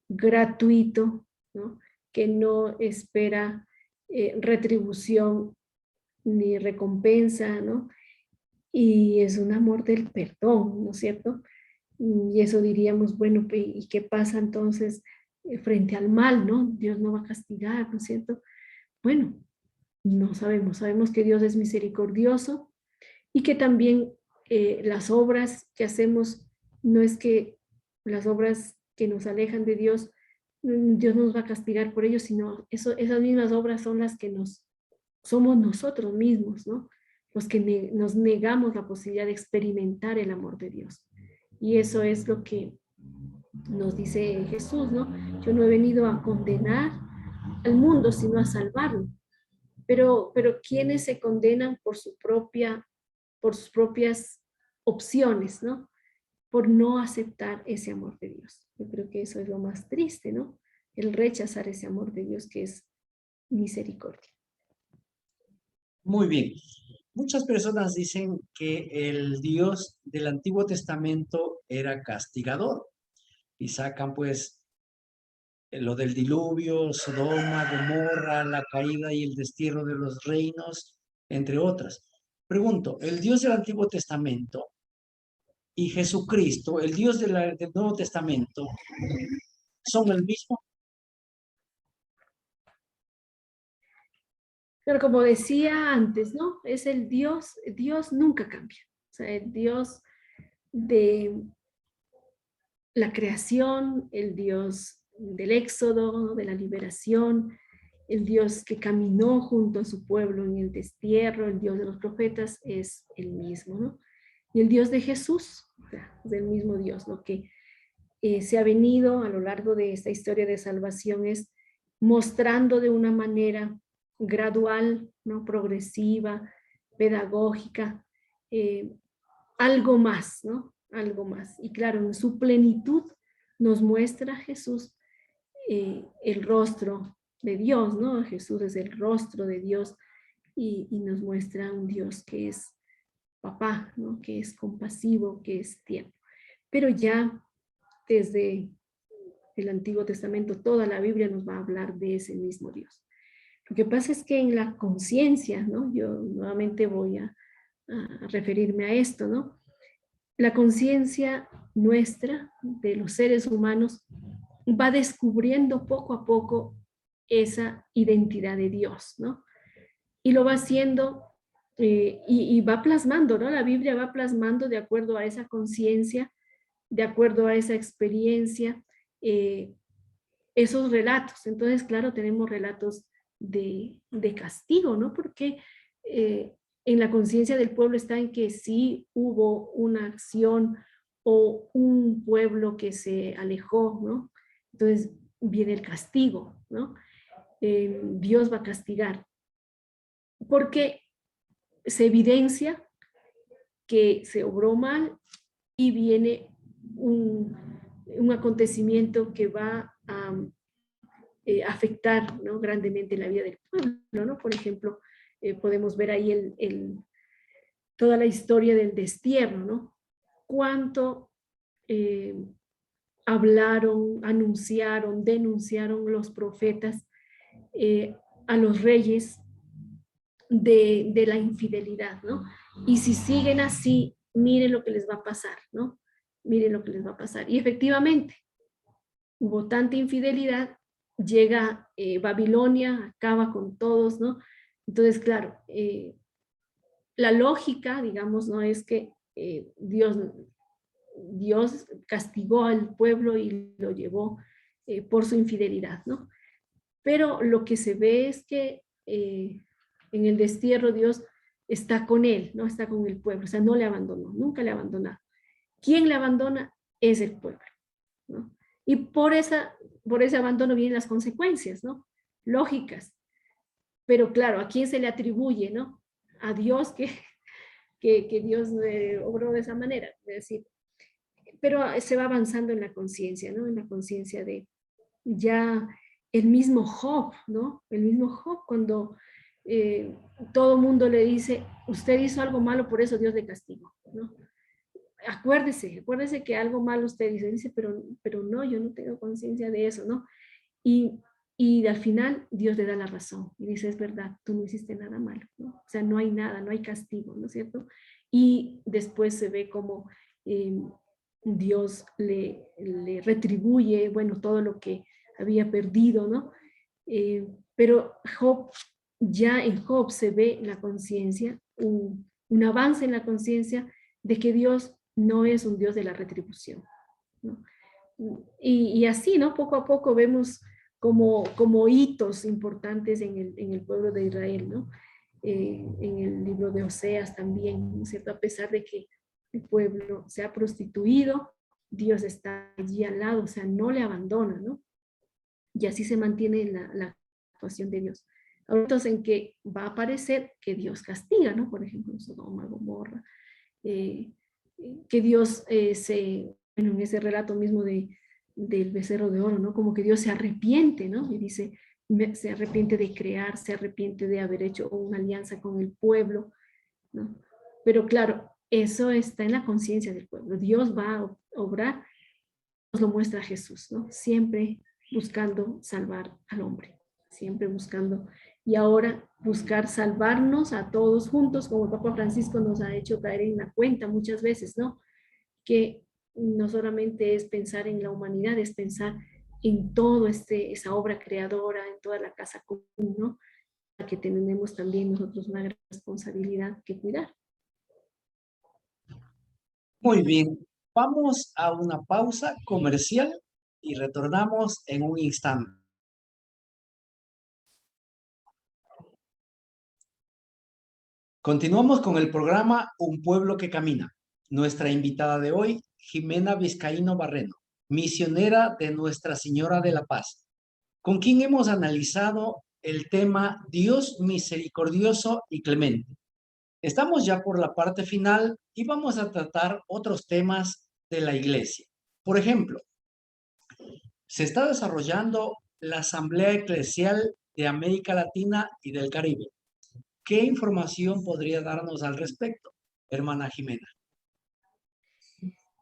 Speaker 2: gratuito, ¿no? Que no espera retribución ni recompensa, ¿no? Y es un amor del perdón, ¿no es cierto? Y eso diríamos, bueno, ¿y qué pasa entonces frente al mal, ¿no? Dios no va a castigar, ¿no es cierto? Bueno, no sabemos, sabemos que Dios es misericordioso y que también las obras que hacemos, no es que las obras que nos alejan de Dios, Dios nos va a castigar por ello, sino esas mismas obras son las que somos nosotros mismos, ¿no? Los que nos negamos la posibilidad de experimentar el amor de Dios. Y eso es lo que nos dice Jesús, ¿no? Yo no he venido a condenar al mundo, sino a salvarlo. Pero ¿quiénes se condenan por sus propias opciones, ¿no? Por no aceptar ese amor de Dios? Yo creo que eso es lo más triste, ¿no? El rechazar ese amor de Dios que es misericordia.
Speaker 1: Muy bien. Muchas personas dicen que el Dios del Antiguo Testamento era castigador y sacan pues lo del diluvio, Sodoma, Gomorra, la caída y el destierro de los reinos, entre otras. Pregunto, ¿el Dios del Antiguo Testamento y Jesucristo, el Dios del Nuevo Testamento, son el mismo?
Speaker 2: Pero como decía antes, ¿no? Es el Dios nunca cambia. O sea, el Dios de la creación, el Dios del éxodo, de la liberación, el Dios que caminó junto a su pueblo en el destierro, el Dios de los profetas, es el mismo, ¿no? Y el Dios de Jesús, o sea, es el mismo Dios. Lo que se ha venido a lo largo de esta historia de salvación es mostrando de una manera gradual, ¿no? Progresiva, pedagógica, algo más, ¿no? Algo más. Y claro, en su plenitud nos muestra Jesús el rostro de Dios, ¿no? Jesús es el rostro de Dios y nos muestra un Dios que es papá, ¿no? Que es compasivo, que es tierno. Pero ya desde el Antiguo Testamento, toda la Biblia nos va a hablar de ese mismo Dios. Lo que pasa es que en la conciencia, ¿no? Yo nuevamente voy a referirme a esto, ¿no? La conciencia nuestra, de los seres humanos, va descubriendo poco a poco esa identidad de Dios, ¿no? Y lo va haciendo y va plasmando, ¿no? La Biblia va plasmando de acuerdo a esa conciencia, de acuerdo a esa experiencia, eh, esos relatos. Entonces, claro, tenemos relatos de castigo, ¿no? Porque en la conciencia del pueblo está en que sí hubo una acción o un pueblo que se alejó, ¿no? Entonces viene el castigo, ¿no? Dios va a castigar, porque se evidencia que se obró mal y viene un acontecimiento que va afectar, ¿no?, grandemente la vida del pueblo, ¿no? Por ejemplo, podemos ver ahí toda la historia del destierro, ¿no? Cuánto hablaron, anunciaron, denunciaron los profetas a los reyes de la infidelidad, ¿no? Y si siguen así, miren lo que les va a pasar, ¿no? Miren lo que les va a pasar. Y efectivamente, hubo tanta infidelidad, llega Babilonia, acaba con todos, ¿no? Entonces, claro, la lógica, digamos, no es que Dios castigó al pueblo y lo llevó por su infidelidad, ¿no? Pero lo que se ve es que en el destierro Dios está con él, ¿no? Está con el pueblo, o sea, no le abandonó, nunca le abandonó. ¿Quién le abandona? Es el pueblo, ¿no? Y por ese abandono vienen las consecuencias, ¿no? Lógicas. Pero claro, ¿a quién se le atribuye, no? A Dios que Dios obró de esa manera. Es decir, pero se va avanzando en la conciencia, ¿no? En la conciencia de ya el mismo Job, ¿no? El mismo Job cuando todo mundo le dice, usted hizo algo malo, por eso Dios le castigó, ¿no? Acuérdese que algo malo usted dice, pero no, yo no tengo conciencia de eso, ¿no? Y al final Dios le da la razón y dice, es verdad, tú no hiciste nada malo, ¿no? O sea, no hay nada, no hay castigo, ¿no es cierto? Y después se ve como Dios le retribuye, bueno, todo lo que había perdido, ¿no? Pero ya en Job se ve la conciencia, un avance en la conciencia de que Dios no es un Dios de la retribución, ¿no? Y así, ¿no? Poco a poco vemos como hitos importantes en el pueblo de Israel, ¿no? En el libro de Oseas también, ¿no es cierto? A pesar de que el pueblo se ha prostituido, Dios está allí al lado, o sea, no le abandona, ¿no? Y así se mantiene la actuación de Dios. Entonces, en que va a aparecer que Dios castiga, ¿no? Por ejemplo, Sodoma, Gomorra, que Dios bueno, en ese relato mismo del becerro de oro, ¿no? Como que Dios se arrepiente, ¿no? Y dice, se arrepiente de crear, se arrepiente de haber hecho una alianza con el pueblo, ¿no? Pero claro, eso está en la conciencia del pueblo. Dios va a obrar, nos lo muestra Jesús, ¿no? Siempre buscando salvar al hombre, siempre buscando, y ahora buscar salvarnos a todos juntos, como el Papa Francisco nos ha hecho caer en la cuenta muchas veces, ¿no? Que no solamente es pensar en la humanidad, es pensar en todo esa obra creadora, en toda la casa común, ¿no? La que tenemos también nosotros una gran responsabilidad que cuidar.
Speaker 1: Muy bien, vamos a una pausa comercial y retornamos en un instante. Continuamos con el programa Un Pueblo que Camina. Nuestra invitada de hoy, Jimena Vizcaíno Barreno, misionera de Nuestra Señora de la Paz, con quien hemos analizado el tema Dios misericordioso y clemente. Estamos ya por la parte final y vamos a tratar otros temas de la iglesia. Por ejemplo, se está desarrollando la Asamblea Eclesial de América Latina y del Caribe. ¿Qué información podría darnos al respecto, hermana Jimena?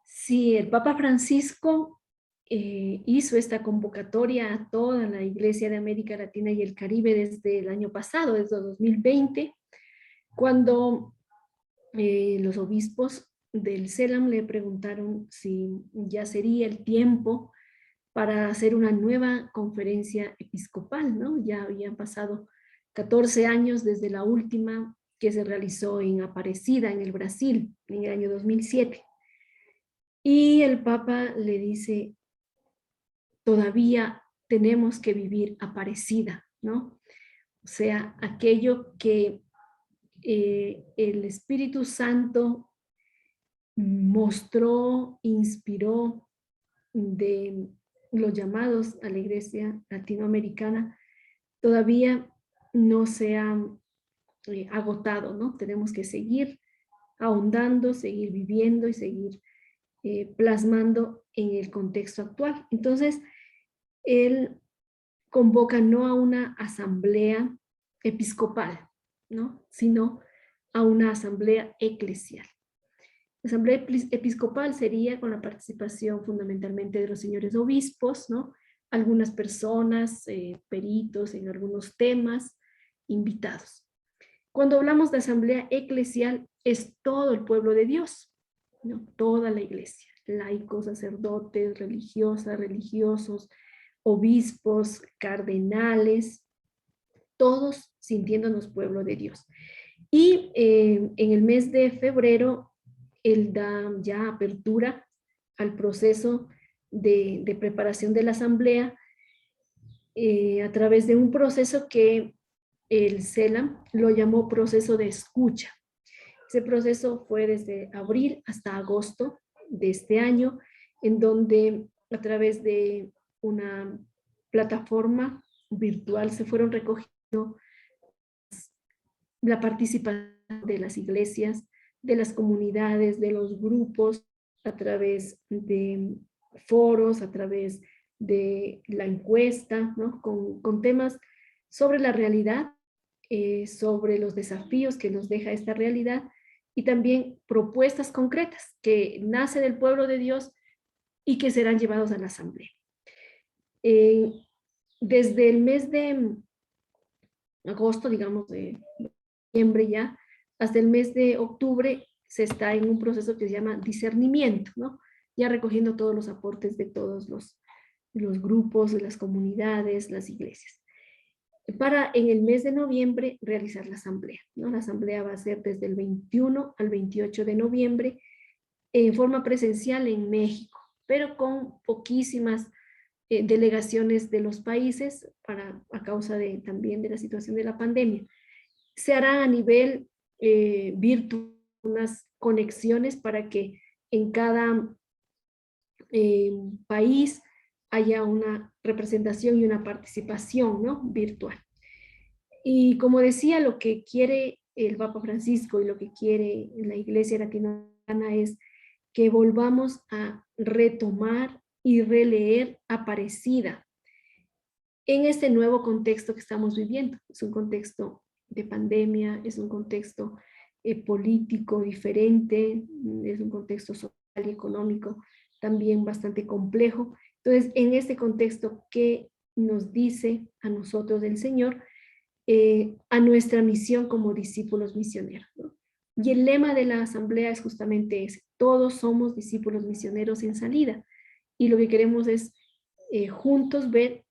Speaker 2: Sí, el Papa Francisco hizo esta convocatoria a toda la Iglesia de América Latina y el Caribe desde el año pasado, desde 2020, cuando los obispos del CELAM le preguntaron si ya sería el tiempo para hacer una nueva conferencia episcopal, ¿no? Ya habían pasado 14 años desde la última que se realizó en Aparecida, en el Brasil, en el año 2007. Y el Papa le dice, todavía tenemos que vivir Aparecida, ¿no? O sea, aquello que el Espíritu Santo mostró, inspiró de los llamados a la iglesia latinoamericana, todavía no se ha agotado, ¿no? Tenemos que seguir ahondando, seguir viviendo y seguir plasmando en el contexto actual. Entonces, él convoca no a una asamblea episcopal, ¿no? Sino a una asamblea eclesial. La asamblea episcopal sería con la participación fundamentalmente de los señores obispos, ¿no? Algunas personas, peritos en algunos temas, invitados. Cuando hablamos de asamblea eclesial, es todo el pueblo de Dios, ¿no? Toda la iglesia, laicos, sacerdotes, religiosas, religiosos, obispos, cardenales, todos sintiéndonos pueblo de Dios. Y en el mes de febrero, él da ya apertura al proceso de preparación de la asamblea a través de un proceso que el CELAM lo llamó proceso de escucha. Ese proceso fue desde abril hasta agosto de este año, en donde a través de una plataforma virtual se fueron recogiendo la participación de las iglesias, de las comunidades, de los grupos, a través de foros, a través de la encuesta, ¿no? Con temas sobre la realidad, sobre los desafíos que nos deja esta realidad y también propuestas concretas que nace del pueblo de Dios y que serán llevados a la asamblea. Desde el mes de agosto, digamos, de noviembre ya, hasta el mes de octubre se está en un proceso que se llama discernimiento, ¿no? Ya recogiendo todos los aportes de todos los grupos, de las comunidades, las iglesias. Para en el mes de noviembre realizar la asamblea, ¿no? La asamblea va a ser desde el 21 al 28 de noviembre en forma presencial en México, pero con poquísimas delegaciones de los países a causa también de la situación de la pandemia. Se hará a nivel virtual unas conexiones para que en cada país haya una representación y una participación, ¿no? Virtual. Y como decía, lo que quiere el Papa Francisco y lo que quiere la Iglesia latinoamericana es que volvamos a retomar y releer Aparecida en este nuevo contexto que estamos viviendo. Es un contexto de pandemia, es un contexto político diferente, es un contexto social y económico también bastante complejo. Entonces, en este contexto, ¿qué nos dice a nosotros el Señor? A nuestra misión como discípulos misioneros, ¿no? Y el lema de la asamblea es justamente ese: todos somos discípulos misioneros en salida. Y lo que queremos es juntos ver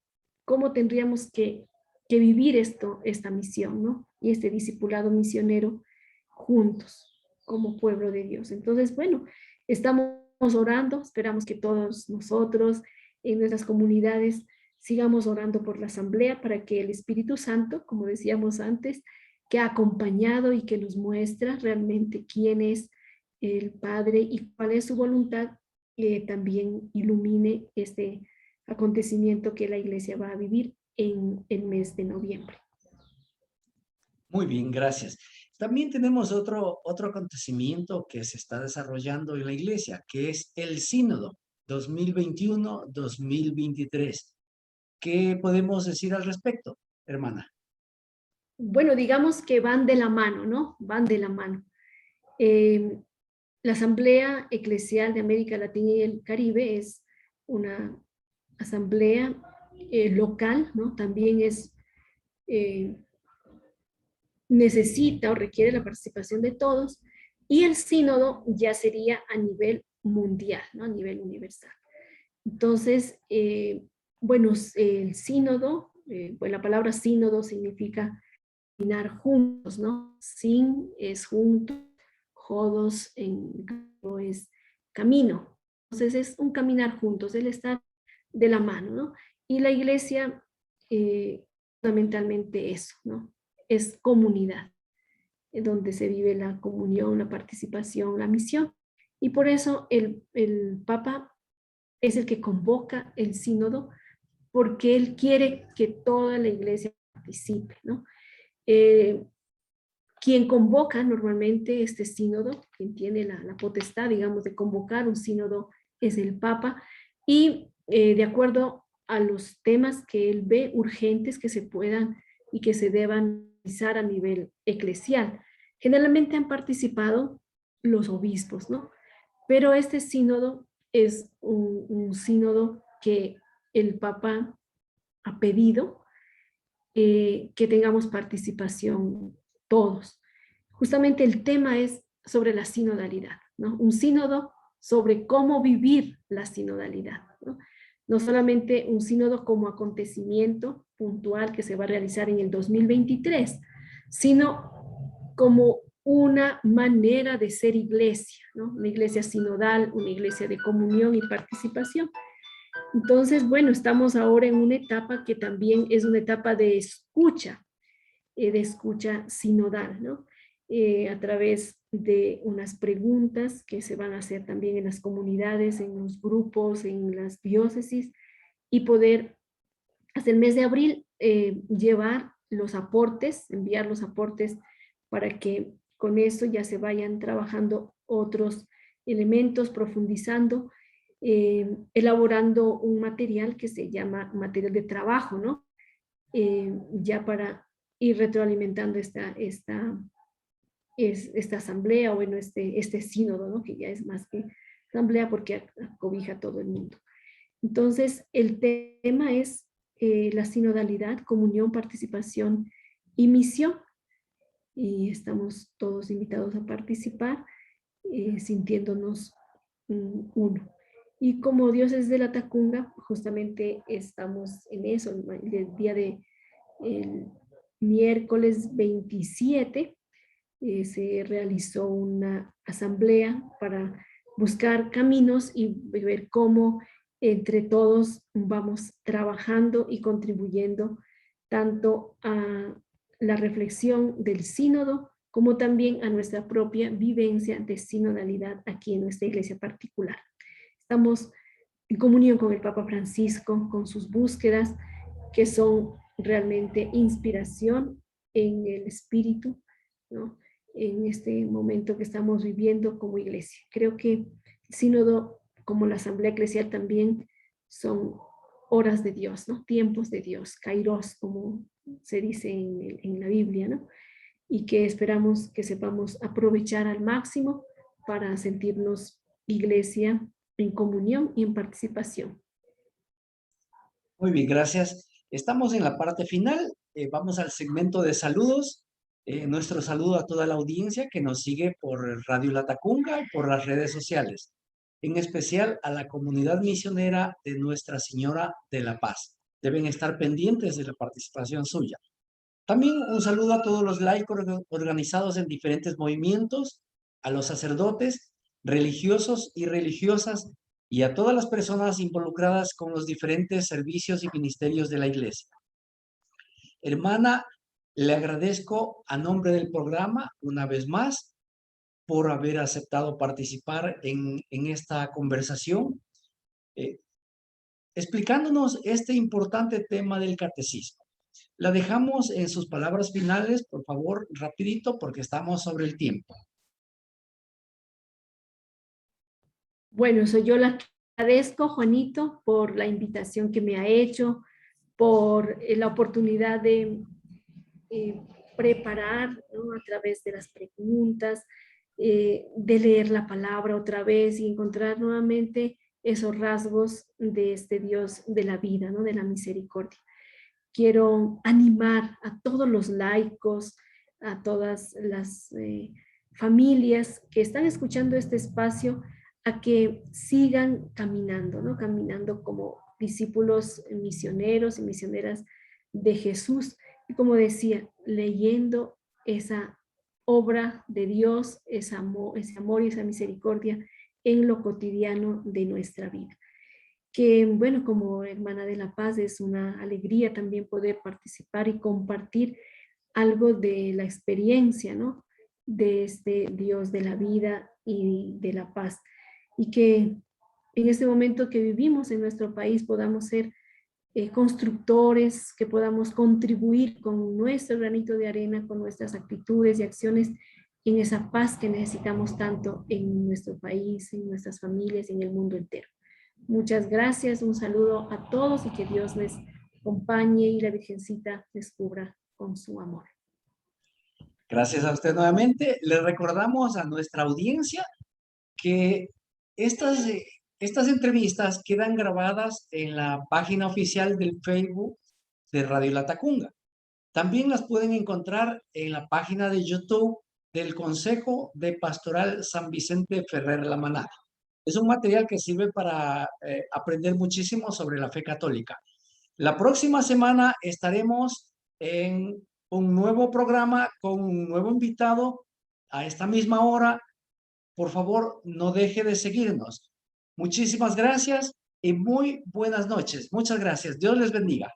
Speaker 2: cómo tendríamos que vivir esta misión, ¿no? Y este discipulado misionero juntos, como pueblo de Dios. Entonces, bueno, estamos orando, esperamos que todos nosotros en nuestras comunidades sigamos orando por la asamblea para que el Espíritu Santo, como decíamos antes, que ha acompañado y que nos muestra realmente quién es el Padre y cuál es su voluntad, también ilumine este acontecimiento que la Iglesia va a vivir en el mes de noviembre.
Speaker 1: Muy bien, gracias. También tenemos otro acontecimiento que se está desarrollando en la Iglesia, que es el Sínodo 2021-2023. ¿Qué podemos decir al respecto, hermana?
Speaker 2: Bueno, digamos que van de la mano, ¿no? Van de la mano. La Asamblea Eclesial de América Latina y el Caribe es una asamblea local, ¿no? También necesita o requiere la participación de todos, y el sínodo ya sería a nivel mundial, ¿no? A nivel universal. Entonces, bueno, el sínodo, pues la palabra sínodo significa caminar juntos, ¿no? Sin es juntos, jodos en es camino. Entonces es un caminar juntos, el estar de la mano, ¿no? Y la iglesia, fundamentalmente eso, ¿no? Es comunidad, donde se vive la comunión, la participación, la misión. Y por eso el Papa es el que convoca el sínodo, porque él quiere que toda la iglesia participe, ¿no? Quien convoca normalmente este sínodo, quien tiene la potestad, digamos, de convocar un sínodo es el Papa, y de acuerdo a los temas que él ve urgentes que se puedan y que se deban realizar a nivel eclesial. Generalmente han participado los obispos, ¿no? Pero este sínodo es un sínodo que el Papa ha pedido que tengamos participación todos. Justamente el tema es sobre la sinodalidad, ¿no? Un sínodo sobre cómo vivir la sinodalidad, ¿no? No solamente un sínodo como acontecimiento puntual que se va a realizar en el 2023, sino como una manera de ser iglesia, ¿no? Una iglesia sinodal, una iglesia de comunión y participación. Entonces, bueno, estamos ahora en una etapa que también es una etapa de escucha sinodal, ¿no? A través de unas preguntas que se van a hacer también en las comunidades, en los grupos, en las diócesis, y poder hasta el mes de abril llevar los aportes, enviar los aportes para que con eso ya se vayan trabajando otros elementos, profundizando, elaborando un material que se llama material de trabajo, ¿no? Ya para ir retroalimentando esta asamblea, o bueno, este sínodo, ¿no? Que ya es más que asamblea porque cobija a todo el mundo. Entonces, el tema es la sinodalidad, comunión, participación y misión. Y estamos todos invitados a participar, sintiéndonos uno. Y como Dioses de la Tacunga, justamente estamos en eso, el día de el miércoles 27 se realizó una asamblea para buscar caminos y ver cómo entre todos vamos trabajando y contribuyendo tanto a la reflexión del sínodo como también a nuestra propia vivencia de sinodalidad aquí en nuestra iglesia particular. Estamos en comunión con el Papa Francisco, con sus búsquedas que son realmente inspiración en el espíritu, ¿no? En este momento que estamos viviendo como iglesia. Creo que el sínodo, como la asamblea eclesial, también son horas de Dios, ¿no? Tiempos de Dios, kairos, como se dice en la Biblia, ¿no? Y que esperamos que sepamos aprovechar al máximo para sentirnos iglesia en comunión y en participación.
Speaker 1: Muy bien, gracias. Estamos en la parte final. Vamos al segmento de saludos. Nuestro saludo a toda la audiencia que nos sigue por Radio La Tacunga y por las redes sociales. En especial a la comunidad misionera de Nuestra Señora de la Paz. Deben estar pendientes de la participación suya. También un saludo a todos los laicos organizados en diferentes movimientos, a los sacerdotes, religiosos y religiosas, y a todas las personas involucradas con los diferentes servicios y ministerios de la Iglesia. Hermana, le agradezco a nombre del programa una vez más por haber aceptado participar en esta conversación, explicándonos este importante tema del catecismo. La dejamos en sus palabras finales, por favor, rapidito, porque estamos sobre el tiempo.
Speaker 2: Bueno, yo la agradezco, Juanito, por la invitación que me ha hecho, por la oportunidad de preparar, ¿no? A través de las preguntas, de leer la palabra otra vez y encontrar nuevamente esos rasgos de este Dios de la vida, ¿no? De la misericordia. Quiero animar a todos los laicos, a todas las familias que están escuchando este espacio a que sigan caminando, ¿no? Caminando como discípulos misioneros y misioneras de Jesús. Y como decía, leyendo esa obra de Dios, ese amor y esa misericordia en lo cotidiano de nuestra vida. Que bueno, como hermana de la paz es una alegría también poder participar y compartir algo de la experiencia, ¿no? De este Dios de la vida y de la paz. Y que en este momento que vivimos en nuestro país podamos ser constructores, que podamos contribuir con nuestro granito de arena, con nuestras actitudes y acciones en esa paz que necesitamos tanto en nuestro país, en nuestras familias, en el mundo entero. Muchas gracias, un saludo a todos y que Dios les acompañe y la Virgencita les cubra con su amor.
Speaker 1: Gracias a usted nuevamente. Le recordamos a nuestra audiencia que estas entrevistas quedan grabadas en la página oficial del Facebook de Radio Latacunga. También las pueden encontrar en la página de YouTube del Consejo de Pastoral San Vicente Ferrer La Manada. Es un material que sirve para aprender muchísimo sobre la fe católica. La próxima semana estaremos en un nuevo programa con un nuevo invitado a esta misma hora. Por favor, no deje de seguirnos. Muchísimas gracias y muy buenas noches. Muchas gracias. Dios les bendiga.